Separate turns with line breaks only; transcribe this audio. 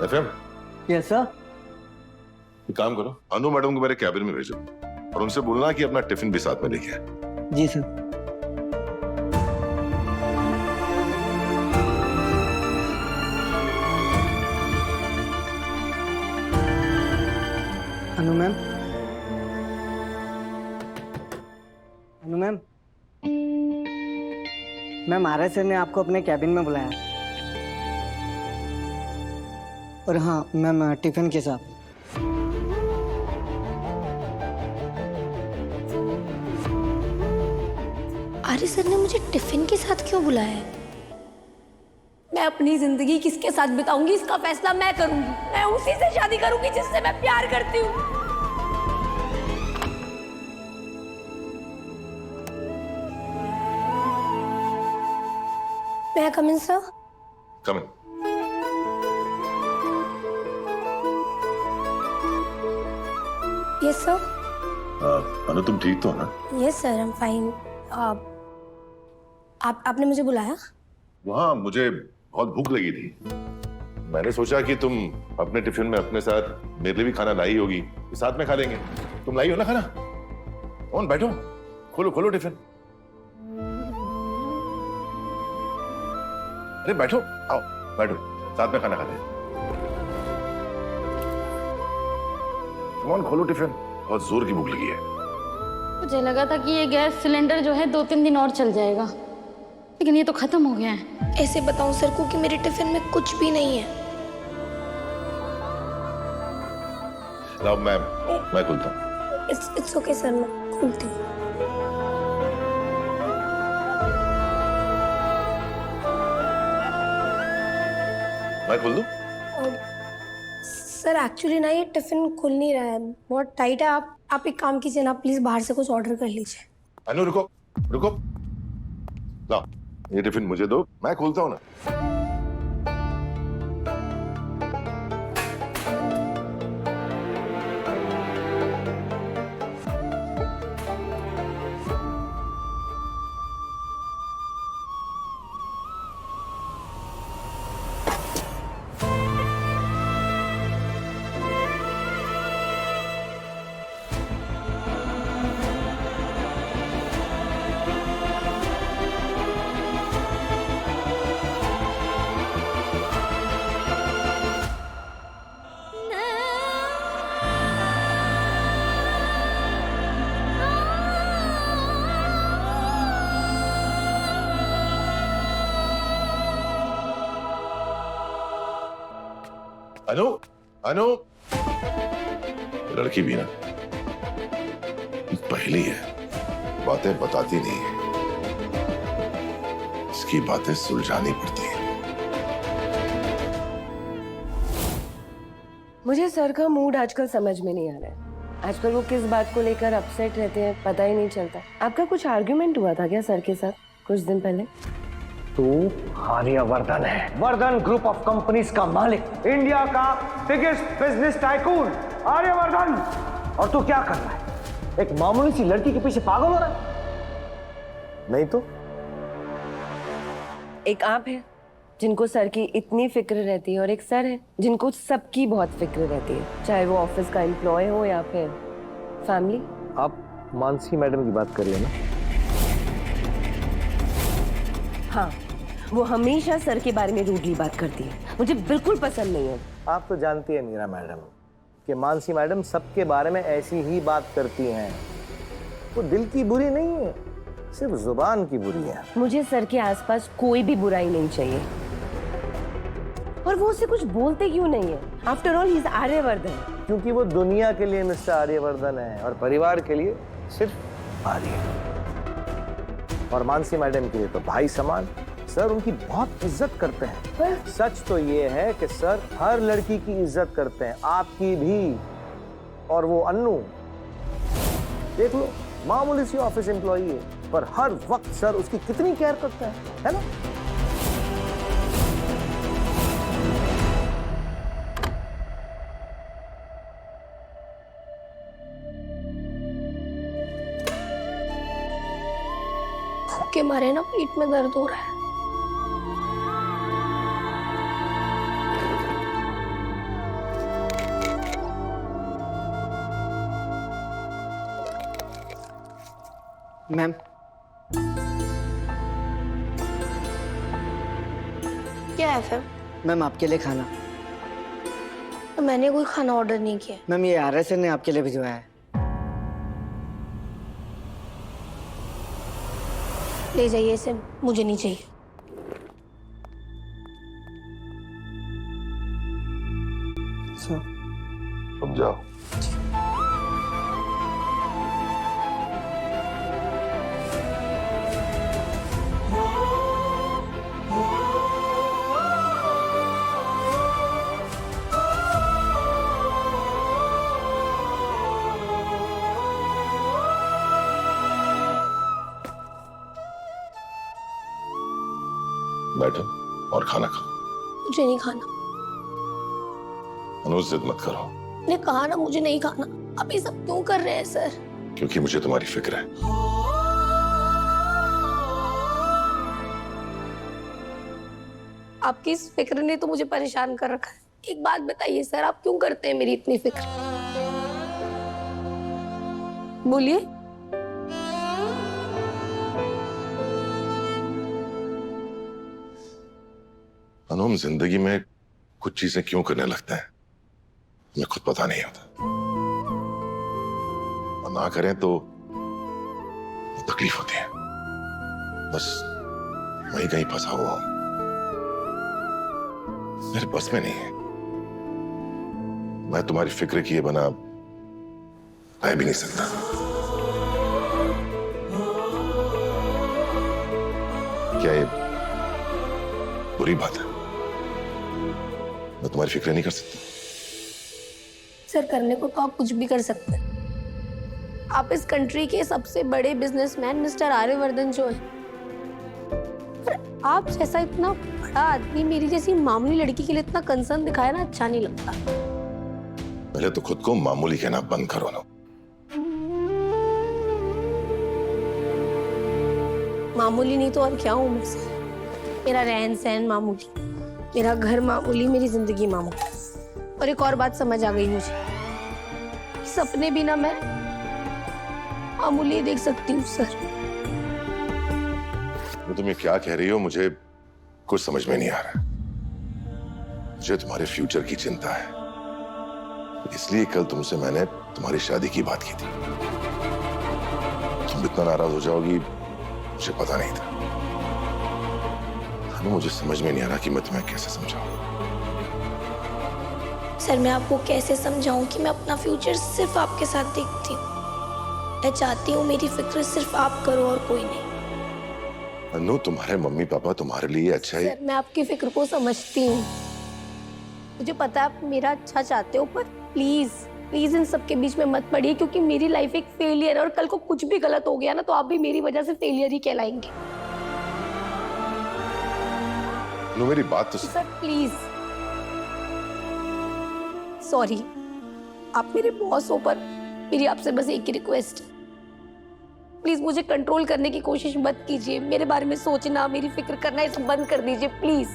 FM,
yes sir.
एक काम करो, अनु मैडम को मेरे कैबिन में भेजो और उनसे बोलना कि अपना टिफिन भी साथ में लेके आए।
जी सर। अनु मैम, अनु मैम, मैम आर्य सर ने आपको अपने कैबिन में बुलाया। और हाँ मैम, टिफिन के साथ।
आर्य सर ने मुझे टिफिन के साथ क्यों बुलाया है? मैं अपनी जिंदगी किसके साथ बिताऊंगी इसका फैसला मैं करूंगी। मैं उसी से शादी करूंगी जिससे मैं प्यार करती हूँ। मैं come in sir?
Come in.
Yes sir.
Anu तुम ठीक तो हो ना?
Yes sir, I am fine. आपने मुझे बुलाया?
वहाँ मुझे बहुत भूख लगी थी। मैंने सोचा कि तुम अपने टिफिन में अपने साथ मेरे लिए भी खाना लाई होगी, तो साथ में खा लेंगे। तुम लाई हो ना खाना? कौन, बैठो, खोलो खोलो टिफिन। अरे बैठो, आओ बैठो, साथ में खाना खाते हैं। कौन, खोलो टिफिन, बहुत जोर की भूख लगी है।
मुझे लगा था कि ये गैस सिलेंडर जो है 2-3 दिन और चल जाएगा, लेकिन ये तो खत्म हो गया है।
ऐसे बताऊं सर को कि मेरे टिफिन में कुछ भी नहीं है।
लाओ मैं खुलता हूँ।
इट्स ओके सर, मैं खुलती हूँ।
मैं खोल दूँ?
सर एक्चुअली ना ये टिफिन खुल नहीं रहा है, बहुत टाइट है। आप एक काम कीजिए ना, प्लीज बाहर से कुछ ऑर्डर कर लीजिए।
अनु रुको रुको, लाओ ये टिफिन मुझे दो, मैं खोलता हूँ ना। अनु, अनु, लड़की भी ना पहली है, बातें बताती नहीं है, इसकी बातें सुलझानी पड़ती है।
मुझे सर का मूड आजकल समझ में नहीं आ रहा है। आजकल वो किस बात को लेकर अपसेट रहते हैं पता ही नहीं चलता। आपका कुछ आर्ग्यूमेंट हुआ था क्या सर के साथ कुछ दिन पहले?
तू आर्यवर्धन है, वर्धन ग्रुप ऑफ कंपनीज का मालिक, इंडिया का बिगेस्ट बिजनेस टाइकून आर्यवर्धन। और तू क्या कर रहा है? एक मामूली सी लड़की के पीछे पागल हो रहा है? नहीं तो
एक आप है जिनको सर की इतनी फिक्र रहती है और एक सर है जिनको सबकी बहुत फिक्र रहती है, चाहे वो ऑफिस का एम्प्लॉय हो या फिर फैमिली।
आप मानसी मैडम की बात कर रही है ना?
हाँ, वो हमेशा सर के बारे में रूडली बात करती है, मुझे बिल्कुल पसंद नहीं है।
आप तो जानती है मीरा मैडम कि मानसी मैडम सबके बारे में ऐसी ही बात करती हैं। वो दिल की बुरी नहीं है, सिर्फ जुबान की बुरी है।
मुझे सर के आसपास कोई भी बुराई नहीं चाहिए। और वो उससे कुछ बोलते क्यों नहीं है? After all he is Aryavardhan.
क्योंकि वो दुनिया के लिए मिस्टर आर्यवर्धन है और परिवार के लिए सिर्फ आर्य। और मानसी मैडम के लिए तो भाई समान। सर उनकी बहुत इज्जत करते हैं। पर सच तो ये है कि सर हर लड़की की इज्जत करते हैं, आपकी भी। और वो अन्नू देख लो, मामूली सी ऑफिस एम्प्लॉई है, पर हर वक्त सर उसकी कितनी केयर करता है ना?
भूख के मारे ना पेट में दर्द हो रहा है।
मैम
क्या है फिर?
मैम आपके लिए खाना।
तो मैंने कोई खाना ऑर्डर नहीं किया।
मैम ये आर सर ने आपके लिए भिजवाया है।
ले जाइए इसे, मुझे नहीं चाहिए।
सर
तुम जाओ। बैठो और खाना खाओ।
मुझे नहीं खाना।
अनुज जिद मत करो।
मैंने कहा ना मुझे नहीं खाना। आप ये सब क्यों कर रहे हैं सर?
क्योंकि मुझे तुम्हारी फिक्र है।
आपकी इस फिक्र ने तो मुझे परेशान कर रखा है। एक बात बताइए सर, आप क्यों करते हैं मेरी इतनी फिक्र? बोलिए।
अनु, हम जिंदगी में कुछ चीजें क्यों करने लगते हैं हमें खुद पता नहीं होता, और ना करें तो तकलीफ होती है। बस वहीं कहीं फंसा हुआ हूं, मेरे बस में नहीं है। मैं तुम्हारी फिक्र किए बिना रह भी नहीं सकता। क्या ये बुरी बात है? मैं तुम्हारी फिक्र नहीं कर सकता?
सर करने को तो आप कुछ भी कर सकते हैं। आप इस कंट्री के सबसे बड़े बिजनेसमैन मिस्टर आर्यवर्धन जो है, पर आप जैसा इतना बड़ा आदमी मेरी जैसी मामूली लड़की के लिए इतना कंसर्न दिखाया ना, अच्छा नहीं लगता।
पहले तो खुद को मामूली कहना बंद करो ना।
मामूली नहीं तो और क्या हूं मैं सर? मेरा रहन सहन मामूली, मेरा घर मामूली, मेरी जिंदगी मामूली। और एक और बात समझ आ गई मुझे, सपने भी ना मैं मामूली देख सकती हूँ सर।
तुम ये क्या कह रही हो? मुझे कुछ समझ में नहीं आ रहा। मुझे तुम्हारे फ्यूचर की चिंता है, इसलिए कल तुमसे मैंने तुम्हारी शादी की बात की थी। तुम इतना नाराज हो जाओगी मुझे पता नहीं था। मुझे समझ में नहीं आ रहा कि मैं तुम्हें कैसे समझाऊं।
सर मैं आपको कैसे समझाऊं कि मैं अपना फ्यूचर सिर्फ आपके साथ देखती हूँ। मैं चाहती हूँ मेरी फिक्र सिर्फ आप करो और कोई नहीं।
अनु, तुम्हारे मम्मी पापा तुम्हारे लिए अच्छा ही।
सर मैं आपकी फिक्र को समझती हूँ, मुझे पता है आप मेरा अच्छा चाहते हो, पर प्लीज प्लीज इन सब के बीच में मत पड़िए, क्योंकि मेरी लाइफ एक फेलियर है और कल को कुछ भी गलत हो गया ना तो आप भी मेरी वजह से फेलियर ही कहलाएंगे।
अनु, मेरी बात तो
सर प्लीज। सॉरी, आप मेरे बॉस हो, पर मेरी आपसे बस एक ही रिक्वेस्ट है, प्लीज मुझे कंट्रोल करने की कोशिश मत कीजिए। मेरे बारे में सोचना, मेरी फिक्र करना, ये सब बंद कर दीजिए प्लीज।